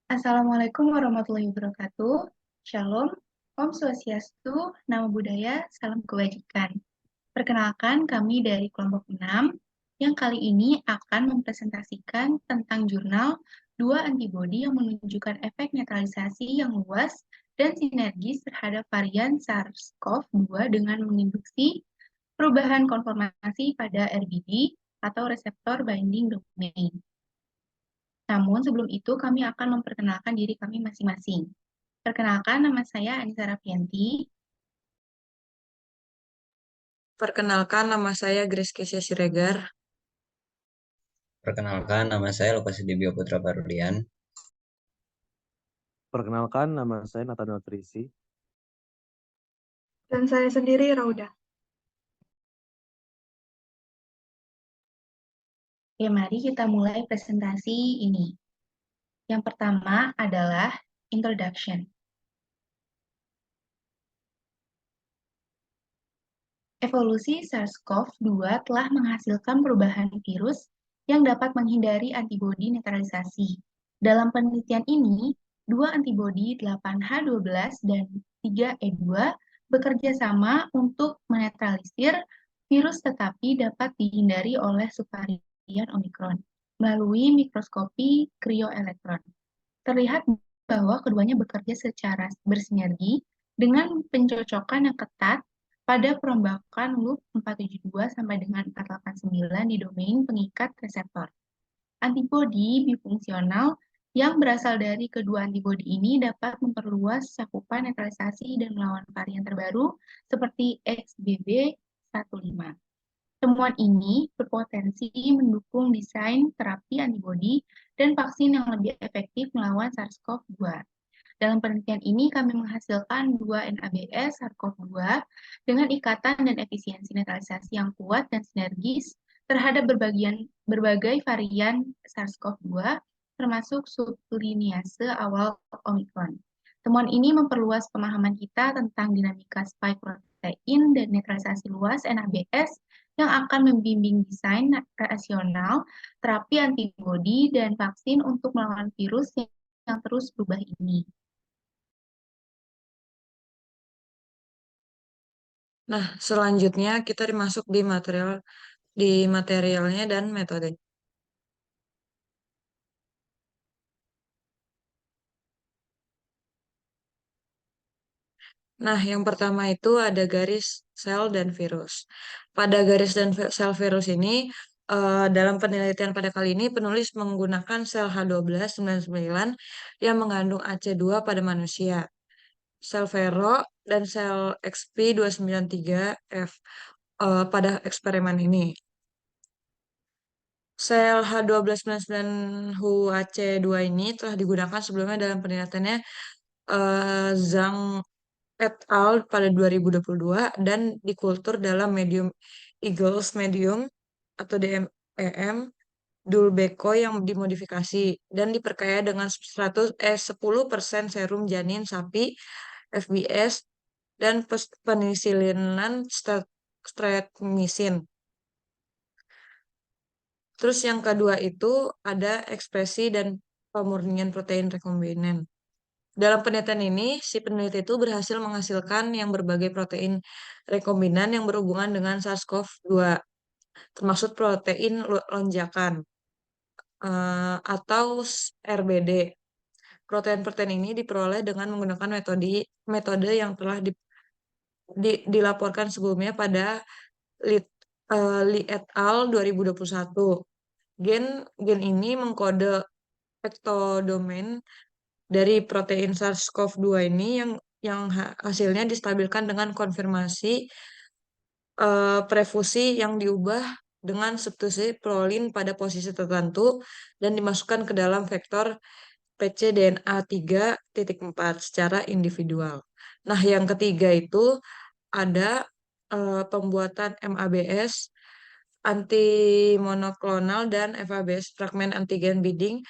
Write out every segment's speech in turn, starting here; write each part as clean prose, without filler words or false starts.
Assalamualaikum warahmatullahi wabarakatuh. Shalom, Om Swastiastu, Namo Buddhaya, Salam Kebajikan. Perkenalkan kami dari kelompok 6 yang kali ini akan mempresentasikan tentang jurnal dua antibodi yang menunjukkan efek netralisasi yang luas dan sinergis terhadap varian SARS-CoV-2 dengan menginduksi perubahan konformasi pada RBD atau reseptor binding domain. Namun sebelum itu kami akan memperkenalkan diri kami masing-masing. Perkenalkan, nama saya Anissa Rafianti. Perkenalkan, nama saya Grace Kesia Siregar. Perkenalkan, nama saya Lukas Sudibyo Putra Parulian. Perkenalkan, nama saya Nathaniel Trisi. Dan saya sendiri, Rauda. Oke, mari kita mulai presentasi ini. Yang pertama adalah introduction. Evolusi SARS-CoV-2 telah menghasilkan perubahan virus yang dapat menghindari antibodi netralisasi. Dalam penelitian ini, dua antibodi 8H12 dan 3E2 bekerja sama untuk menetralisir virus tetapi dapat dihindari oleh subvarian Omicron melalui mikroskopi krioelektron. Terlihat bahwa keduanya bekerja secara bersinergi dengan pencocokan yang ketat pada perombakan loop 472 sampai dengan 489 di domain pengikat reseptor. Antibodi bifungsional yang berasal dari kedua antibodi ini dapat memperluas cakupan netralisasi dan melawan varian terbaru seperti XBB.1.5. Temuan ini berpotensi mendukung desain terapi antibodi dan vaksin yang lebih efektif melawan SARS-CoV-2. Dalam penelitian ini, kami menghasilkan dua NABS SARS-CoV-2 dengan ikatan dan efisiensi netralisasi yang kuat dan sinergis terhadap berbagai varian SARS-CoV-2, termasuk subliniase awal Omicron. Temuan ini memperluas pemahaman kita tentang dinamika spike protein dan netralisasi luas NABS yang akan membimbing desain rasional, terapi antibodi, dan vaksin untuk melawan virus yang terus berubah ini. Nah, selanjutnya kita masuk di materialnya dan metode. Nah, yang pertama itu ada garis sel dan virus. Pada garis dan sel virus ini, dalam penelitian pada kali ini, penulis menggunakan sel H1299 yang mengandung AC2 pada manusia, sel Vero, dan sel XP293F pada eksperimen ini. Sel H1299 HUAC2 ini telah digunakan sebelumnya dalam penelitiannya Zhang et al. Pada 2022 dan dikultur dalam medium Eagles medium atau DMEM Dulbecco yang dimodifikasi dan diperkaya dengan 10% serum janin sapi FBS dan penisilinan streptomycin. Terus yang kedua itu ada ekspresi dan pemurnian protein rekombinan. Dalam penelitian ini, si peneliti itu berhasil menghasilkan yang berbagai protein rekombinan yang berhubungan dengan SARS-CoV-2, termasuk protein lonjakan atau RBD. Protein-protein ini diperoleh dengan menggunakan metode yang telah dilaporkan sebelumnya pada Li et al. 2021. Gen ini mengkode ectodomain dari protein SARS-CoV-2 ini yang hasilnya distabilkan dengan konfirmasi prefusi yang diubah dengan substitusi prolin pada posisi tertentu dan dimasukkan ke dalam vektor pcDNA 3.4 secara individual. Nah, yang ketiga itu ada pembuatan MABS antimonoklonal dan FABS fragment antigen binding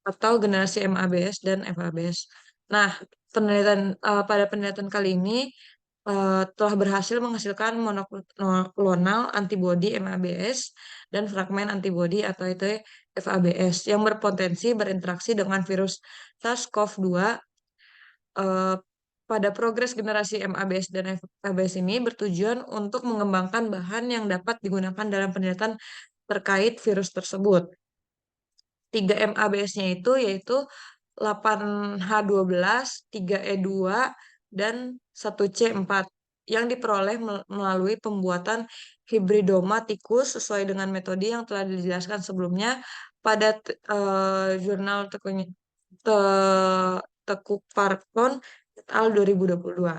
atau generasi MABS dan FABS. Nah, pada penelitian kali ini telah berhasil menghasilkan monoklonal antibodi MABS dan fragmen antibodi atau itu FABS yang berpotensi berinteraksi dengan virus SARS-CoV-2. eh, pada progres generasi MABS dan FABS ini bertujuan untuk mengembangkan bahan yang dapat digunakan dalam penelitian terkait virus tersebut. 3 MABS-nya itu yaitu 8H12, 3E2, dan 1C4 yang diperoleh melalui pembuatan hibridoma tikus sesuai dengan metode yang telah dijelaskan sebelumnya pada jurnal Tekuk Parkon et al. 2022.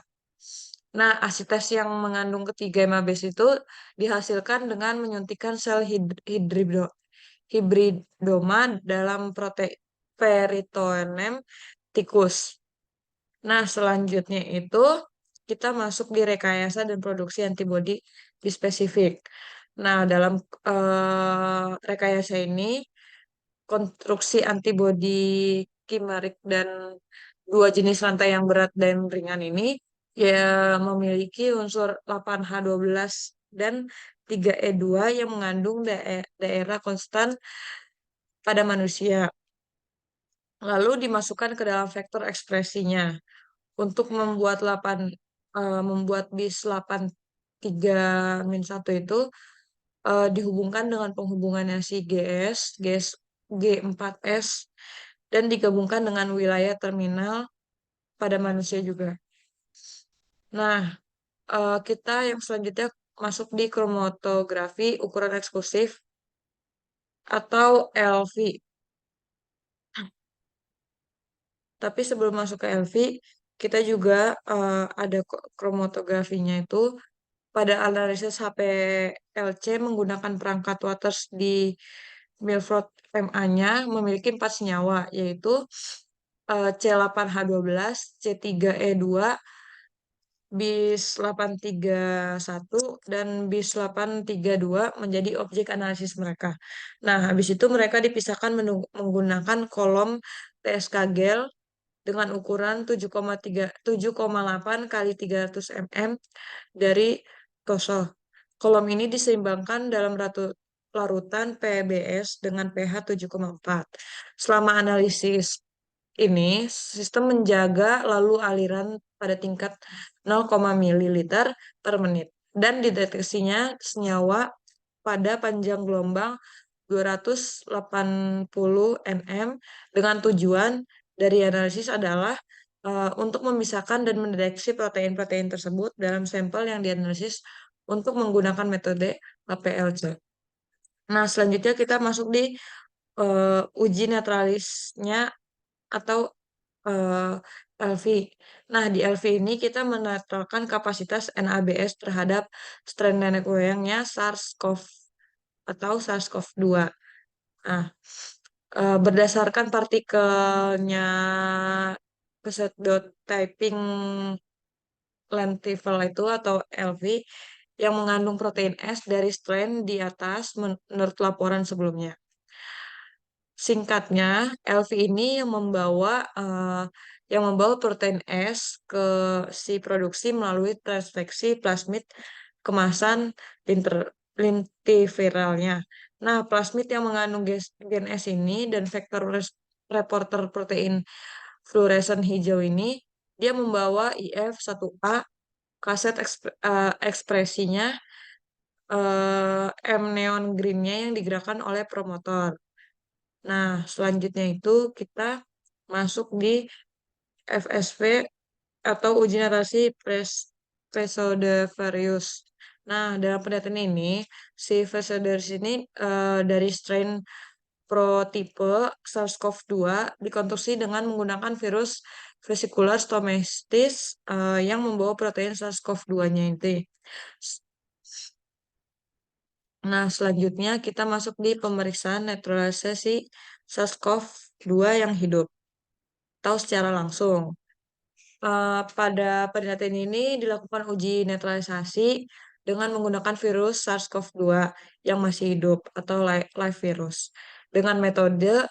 Nah, asites yang mengandung ketiga MABS itu dihasilkan dengan menyuntikkan sel hibridoma dalam peritoneum tikus. Nah, selanjutnya itu kita masuk di rekayasa dan produksi antibodi bispesifik. Nah, dalam rekayasa ini konstruksi antibodi kimerik dan dua jenis rantai yang berat dan ringan ini ya memiliki unsur 8H12 dan 3E2 yang mengandung daerah konstan pada manusia. Lalu dimasukkan ke dalam vektor ekspresinya. Untuk membuat bis 83-1 itu dihubungkan dengan penghubungannya si GS G4S dan digabungkan dengan wilayah terminal pada manusia juga. Nah, kita yang selanjutnya masuk di kromatografi ukuran eksklusif atau LV. Tapi sebelum masuk ke LV, kita juga ada kromatografinya itu pada analisis HPLC menggunakan perangkat Waters di Milford MA-nya memiliki 4 senyawa, yaitu C8H12, C3E2, bis 831, dan bis 832 menjadi objek analisis mereka. Nah, habis itu mereka dipisahkan menggunakan kolom TSK gel dengan ukuran 7,8 kali 300 mm dari Tosol. Kolom ini diseimbangkan dalam larutan PBS dengan pH 7,4. Selama analisis ini, sistem menjaga lalu aliran pada tingkat 0, ml per menit dan dideteksinya senyawa pada panjang gelombang 280 nm dengan tujuan dari analisis adalah untuk memisahkan dan mendeteksi protein-protein tersebut dalam sampel yang dianalisis untuk menggunakan metode HPLC. Nah, selanjutnya kita masuk di uji netralisnya atau LV. Nah, di LV ini kita menetralkan kapasitas NABS terhadap strain nenek moyangnya SARS-CoV atau SARS-CoV-2. Nah, berdasarkan partikelnya cassette dot typing lentivial itu atau LV yang mengandung protein S dari strain di atas menurut laporan sebelumnya. Singkatnya, LV ini yang membawa protein S ke si produksi melalui transfeksi plasmid kemasan lentiviralnya. Nah, plasmid yang mengandung gen S ini dan vektor reporter protein fluoresen hijau ini, dia membawa IF1A, kaset ekspresinya M neon green-nya yang digerakkan oleh promotor. Nah, selanjutnya itu kita masuk di FSV atau uji narasi Pseudovirus. Nah, dalam penelitian ini, si Pseudovirus ini dari strain protipe SARS-CoV-2 dikonstruksi dengan menggunakan virus vesicular stomatitis yang membawa protein SARS-CoV-2-nya itu. Nah, selanjutnya kita masuk di pemeriksaan netralisasi SARS-CoV-2 yang hidup atau secara langsung. Pada penelitian ini dilakukan uji netralisasi dengan menggunakan virus SARS-CoV-2 yang masih hidup atau live virus dengan metode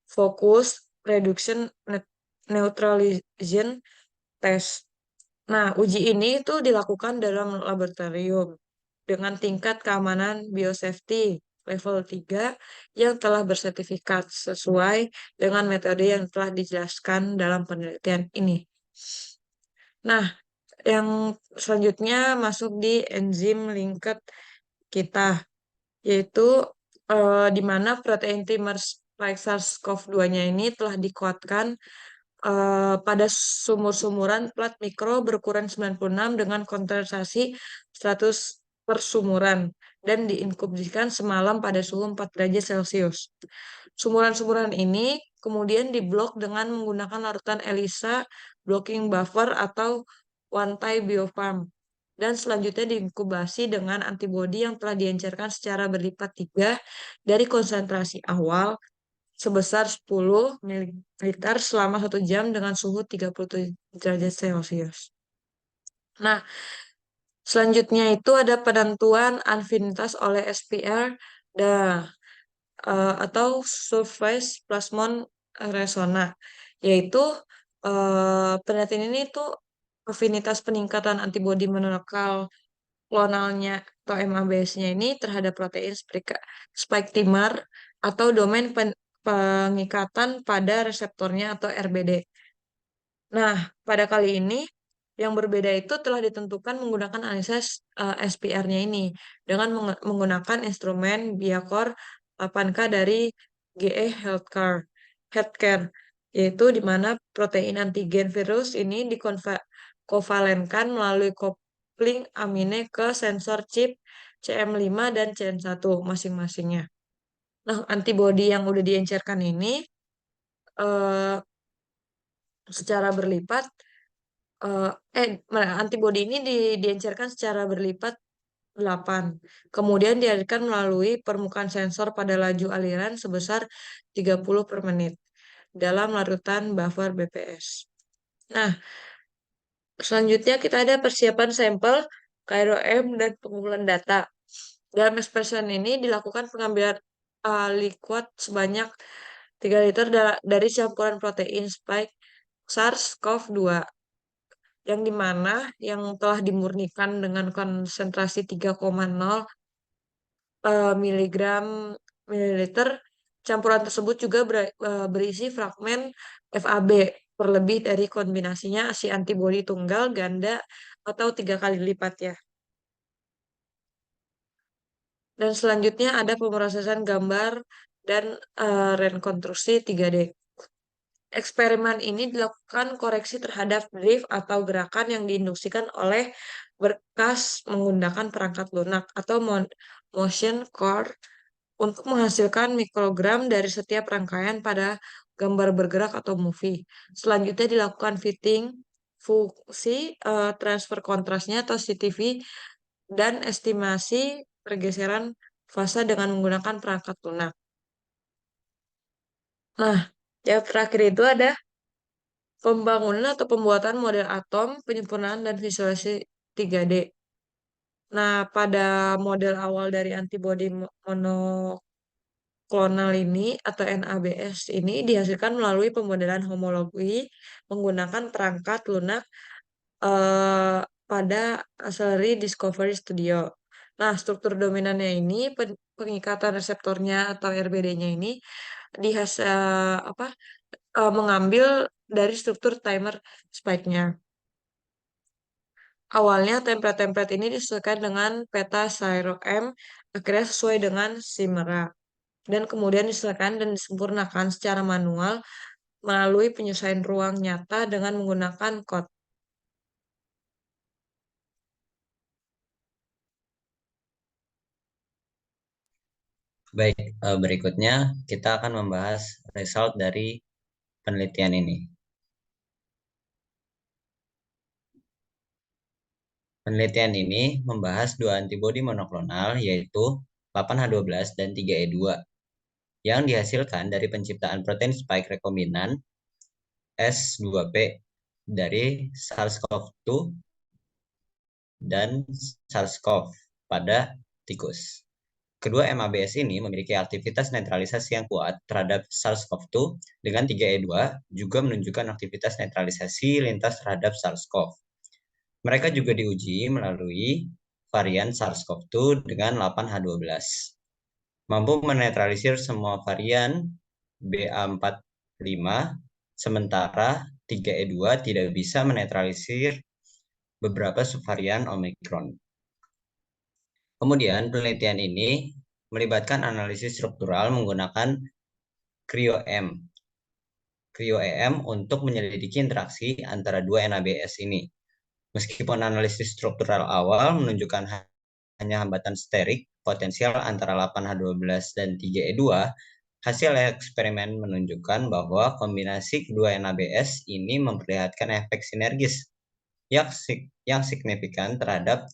focus reduction neutralization test. Nah, uji ini itu dilakukan dalam laboratorium dengan tingkat keamanan biosafety level 3 yang telah bersertifikat sesuai dengan metode yang telah dijelaskan dalam penelitian ini. Nah, yang selanjutnya masuk di enzim linked kita, yaitu di mana protein trimer spike SARS-CoV-2-nya ini telah dikuatkan pada sumur-sumuran plat mikro berukuran 96 dengan konsentrasi 100 per sumuran dan diinkubaksikan semalam pada suhu 4 derajat Celcius. Sumuran-sumuran ini kemudian diblok dengan menggunakan larutan ELISA blocking buffer atau one-time biofilm dan selanjutnya diinkubasi dengan antibodi yang telah diencerkan secara berlipat 3 dari konsentrasi awal sebesar 10 ml selama 1 jam dengan suhu 37 derajat Celcius. Nah, selanjutnya itu ada penentuan afinitas oleh SPR atau Surface Plasmon Resona, yaitu penelitian ini itu afinitas peningkatan antibodi monokal klonalnya atau MABS-nya ini terhadap protein spike trimer atau domain pengikatan pada reseptornya atau RBD. Nah, pada kali ini yang berbeda itu telah ditentukan menggunakan analisis SPR-nya ini dengan menggunakan instrumen Biacor 8K dari GE Healthcare, yaitu di mana protein antigen virus ini dikovalenkan melalui kopling amine ke sensor chip CM5 dan CN1 masing-masingnya. Nah, antibodi yang udah diencerkan ini eh, secara berlipat antibodi ini diencerkan secara berlipat 8. Kemudian dialirkan melalui permukaan sensor pada laju aliran sebesar 30 per menit dalam larutan buffer BPS. Nah, selanjutnya kita ada persiapan sampel, KROM, dan pengumpulan data. Dalam eksperiment ini dilakukan pengambilan liquid sebanyak 3 liter dari campuran protein spike SARS-CoV-2 yang dimana yang telah dimurnikan dengan konsentrasi 3,0 miligram mililiter. Campuran tersebut juga berisi fragmen FAB terlebih dari kombinasinya si antibodi tunggal, ganda, atau 3 kali lipat ya. Dan selanjutnya ada pemrosesan gambar dan rekonstruksi 3D. Eksperimen ini dilakukan koreksi terhadap drift atau gerakan yang diinduksikan oleh berkas menggunakan perangkat lunak atau motion core untuk menghasilkan mikrogram dari setiap rangkaian pada gambar bergerak atau movie. Selanjutnya dilakukan fitting fungsi transfer kontrasnya atau CTV dan estimasi pergeseran fase dengan menggunakan perangkat lunak. Nah, yang terakhir itu ada pembangunan atau pembuatan model atom, penyempurnaan, dan visualisasi 3D. Nah, pada model awal dari antibodi monoklonal ini atau NABS ini dihasilkan melalui pemodelan homologi menggunakan perangkat lunak pada Accelerate Discovery Studio. Nah, struktur dominannya ini pengikatan reseptornya atau RBD-nya ini mengambil dari struktur timer spike-nya. Awalnya template-template ini disesuaikan dengan peta CyroM, akhirnya sesuai dengan Chimera, dan kemudian disesuaikan dan disempurnakan secara manual melalui penyesuaian ruang nyata dengan menggunakan code. Baik, berikutnya kita akan membahas result dari penelitian ini. Penelitian ini membahas dua antibodi monoklonal yaitu 8H12 dan 3E2 yang dihasilkan dari penciptaan protein spike rekombinan S2P dari SARS-CoV-2 dan SARS-CoV pada tikus. Kedua MABS ini memiliki aktivitas netralisasi yang kuat terhadap SARS-CoV-2 dengan 3E2 juga menunjukkan aktivitas netralisasi lintas terhadap SARS-CoV. Mereka juga diuji melalui varian SARS-CoV-2 dengan 8H12. mampu menetralisir semua varian BA45, sementara 3E2 tidak bisa menetralisir beberapa subvarian Omicron. Kemudian penelitian ini melibatkan analisis struktural menggunakan cryo-EM untuk menyelidiki interaksi antara dua NABS ini. Meskipun analisis struktural awal menunjukkan hanya hambatan sterik potensial antara 8H12 dan 3E2, hasil eksperimen menunjukkan bahwa kombinasi kedua NABS ini memperlihatkan efek sinergis yang signifikan terhadap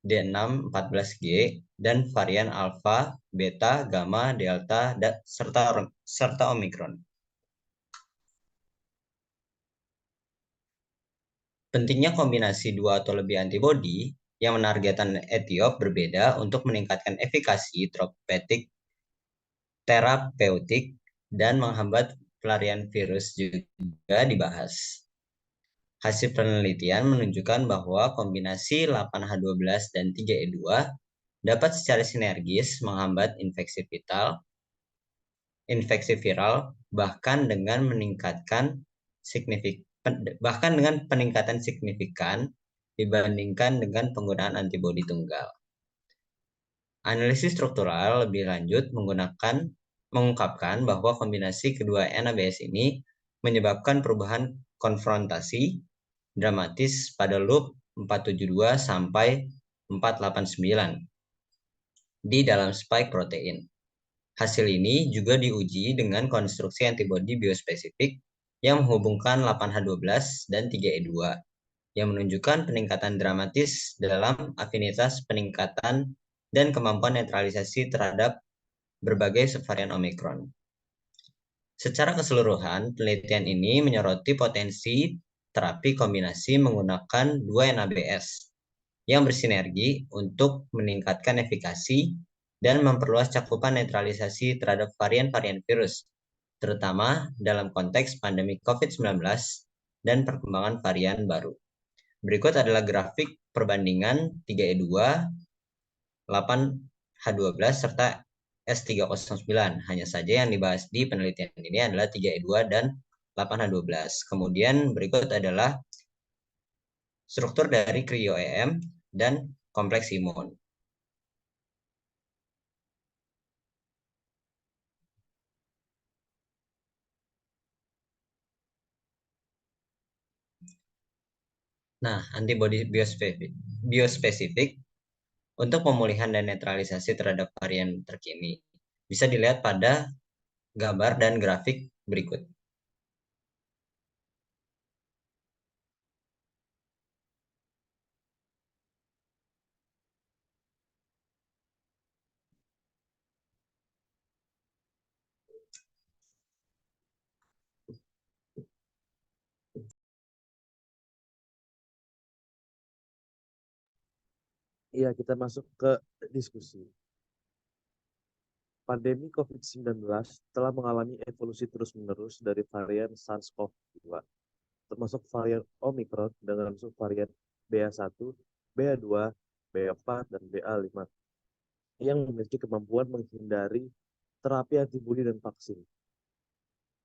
D614G dan varian alfa, beta, gamma, delta, serta omikron. Pentingnya kombinasi dua atau lebih antibodi yang menargetkan etiop berbeda untuk meningkatkan efikasi terapeutik dan menghambat pelarian virus juga dibahas. Hasil penelitian menunjukkan bahwa kombinasi 8H12 dan 3E2 dapat secara sinergis menghambat infeksi viral bahkan dengan peningkatan signifikan dibandingkan dengan penggunaan antibodi tunggal. Analisis struktural lebih lanjut mengungkapkan bahwa kombinasi kedua NABS ini menyebabkan perubahan konfrontasi dramatis pada loop 472 sampai 489 di dalam spike protein. Hasil ini juga diuji dengan konstruksi antibodi biospesifik yang menghubungkan 8H12 dan 3E2 yang menunjukkan peningkatan dramatis dalam afinitas peningkatan dan kemampuan netralisasi terhadap berbagai subvarian Omicron. Secara keseluruhan, penelitian ini menyoroti potensi terapi kombinasi menggunakan dua NABS yang bersinergi untuk meningkatkan efikasi dan memperluas cakupan netralisasi terhadap varian-varian virus, terutama dalam konteks pandemi COVID-19 dan perkembangan varian baru. Berikut adalah grafik perbandingan 3E2, 8H12, serta S309. Hanya saja yang dibahas di penelitian ini adalah 3E2 dan 8H12. Kemudian berikut adalah struktur dari cryo-EM dan kompleks imun. Nah, antibodi biospesifik untuk pemulihan dan netralisasi terhadap varian terkini bisa dilihat pada gambar dan grafik berikut. Iya, kita masuk ke diskusi. Pandemi COVID-19 telah mengalami evolusi terus-menerus dari varian SARS-CoV-2, termasuk varian Omicron dengan subvarian BA1, BA2, BA4, dan BA5, yang memiliki kemampuan menghindari terapi antibodi dan vaksin.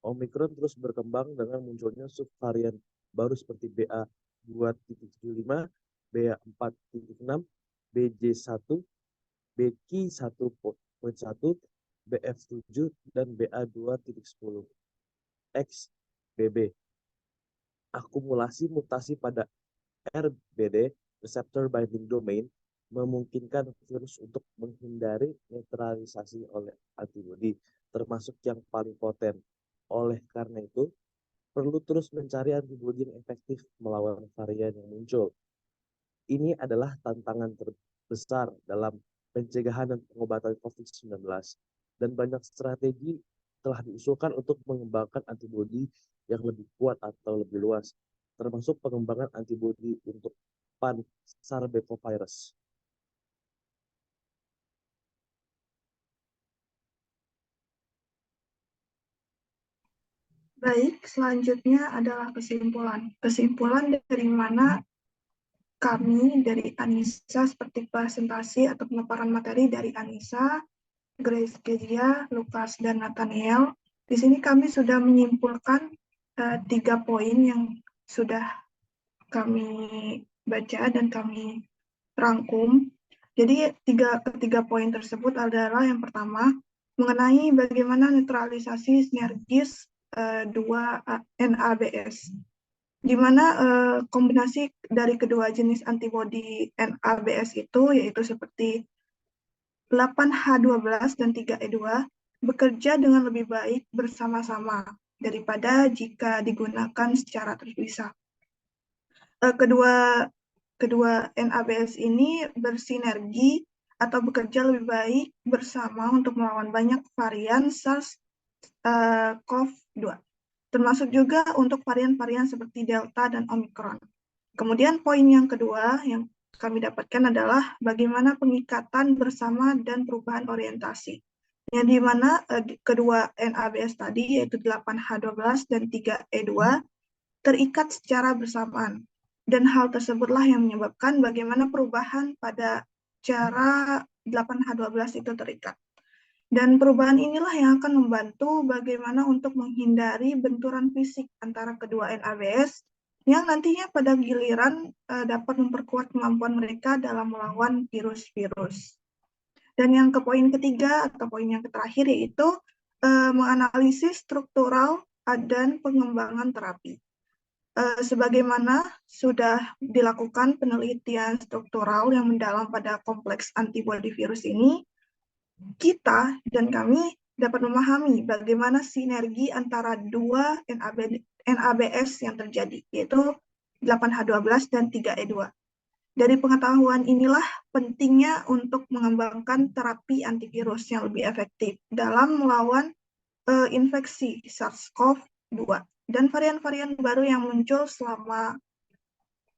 Omicron terus berkembang dengan munculnya subvarian baru seperti BA2.75, BA4.6, BJ1, BQ1.1, BF7, dan BA2.10, XBB. Akumulasi mutasi pada RBD, receptor binding domain, memungkinkan virus untuk menghindari netralisasi oleh antibodi, termasuk yang paling poten. Oleh karena itu, perlu terus mencari antibodi yang efektif melawan varian yang muncul. Ini adalah tantangan terbesar dalam pencegahan dan pengobatan COVID-19, dan banyak strategi telah diusulkan untuk mengembangkan antibodi yang lebih kuat atau lebih luas, termasuk pengembangan antibodi untuk pan-sarbepovirus. Baik, selanjutnya adalah kesimpulan. Kesimpulan dari mana kami dari Anissa, seperti presentasi atau pemaparan materi dari Anissa, Grace Kedia, Lukas, dan Nathaniel. Di sini kami sudah menyimpulkan 3 poin yang sudah kami baca dan kami rangkum. Jadi ketiga poin tersebut adalah yang pertama mengenai bagaimana netralisasi sinergis dua NABS, di mana kombinasi dari kedua jenis antibodi NABS itu yaitu seperti 8H12 dan 3E2 bekerja dengan lebih baik bersama-sama daripada jika digunakan secara terpisah. Kedua NABS ini bersinergi atau bekerja lebih baik bersama untuk melawan banyak varian SARS-CoV-2, termasuk juga untuk varian-varian seperti Delta dan Omicron. Kemudian poin yang kedua yang kami dapatkan adalah bagaimana pengikatan bersama dan perubahan orientasi, yang dimana kedua NABS tadi yaitu 8H12 dan 3E2 terikat secara bersamaan. Dan hal tersebutlah yang menyebabkan bagaimana perubahan pada cara 8H12 itu terikat. Dan perubahan inilah yang akan membantu bagaimana untuk menghindari benturan fisik antara kedua NABS yang nantinya pada giliran dapat memperkuat kemampuan mereka dalam melawan virus-virus. Dan yang ke poin ketiga atau poin yang terakhir yaitu menganalisis struktural dan pengembangan terapi. Sebagaimana sudah dilakukan penelitian struktural yang mendalam pada kompleks antibodi virus ini, kita dan kami dapat memahami bagaimana sinergi antara dua NABS yang terjadi, yaitu 8H12 dan 3E2. Dari pengetahuan inilah pentingnya untuk mengembangkan terapi antivirus yang lebih efektif dalam melawan infeksi SARS-CoV-2 dan varian-varian baru yang muncul selama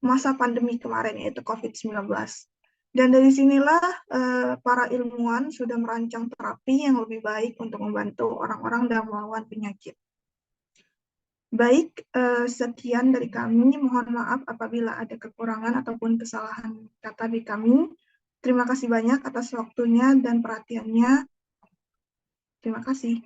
masa pandemi kemarin, yaitu COVID-19. Dan dari sinilah para ilmuwan sudah merancang terapi yang lebih baik untuk membantu orang-orang dalam melawan penyakit. Baik, sekian dari kami. Mohon maaf apabila ada kekurangan ataupun kesalahan kata di kami. Terima kasih banyak atas waktunya dan perhatiannya. Terima kasih.